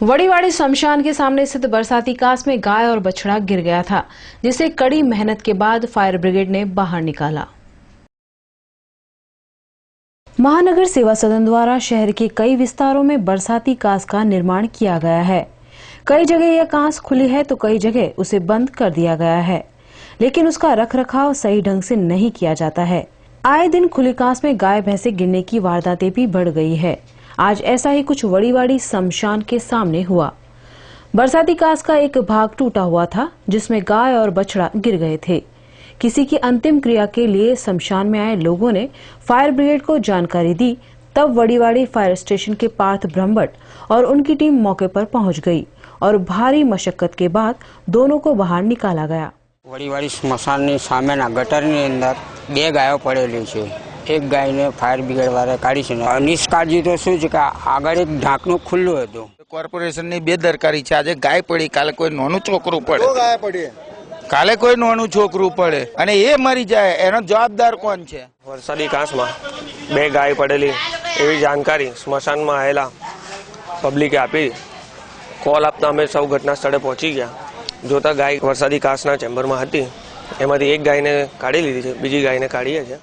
वड़ीवाड़ी शमशान के सामने स्थित बरसाती कास में गाय और बछड़ा गिर गया था, जिसे कड़ी मेहनत के बाद फायर ब्रिगेड ने बाहर निकाला। महानगर सेवा सदन द्वारा शहर के कई विस्तारों में बरसाती कास का निर्माण किया गया है। कई जगह यह कांस खुली है तो कई जगह उसे बंद कर दिया गया है, लेकिन उसका रखरखाव सही ढंग से नहीं किया जाता है। आए दिन खुली कांस में गाय भैंसे गिरने की वारदातें भी बढ़ गई है। आज ऐसा ही कुछ वड़ीवाड़ी शमशान के सामने हुआ। बरसाती कास का एक भाग टूटा हुआ था, जिसमें गाय और बछड़ा गिर गए थे। किसी की अंतिम क्रिया के लिए शमशान में आए लोगों ने फायर ब्रिगेड को जानकारी दी। तब वड़ीवाड़ी फायर स्टेशन के पार्थ ब्रह्मभट्ट और उनकी टीम मौके पर पहुंच गई और भारी मशक्कत के बाद दोनों को बाहर निकाला गया। वड़ीवाड़ी स्मशान सामेना गटરની અંદર બે ગાયો પડેલી છે। એક ગાયને ફાયર બ્રિગેડ વાળાએ કાઢી છે। નિષ્કાળજી તો શું છે કે આગળ એક ઢાંકણું ખુલ્લું હતું। કોર્પોરેશનની બેદરકારી છે। આજે ગાય પડી, કાલે કોઈ નાનું છોકરું પડે, ગાય પડી કાલે કોઈ નાનું છોકરું પડે અને એ મરી જાય, એનો જવાબદાર કોણ છે? વરસાદી કાંસમાં બે ગાય પડેલી એવી જાણકારી સ્મશાનમાં આવેલા પબ્લિકે આપી। કોલ આપતા અમે સૌ ઘટના સ્થળે પહોંચી ગયા। જોતા ગાય વરસાદી કાંસના ચેમ્બરમાં હતી। એમાંથી એક ગાયને કાઢી લીધી છે, બીજી ગાયને કાઢીએ છીએ।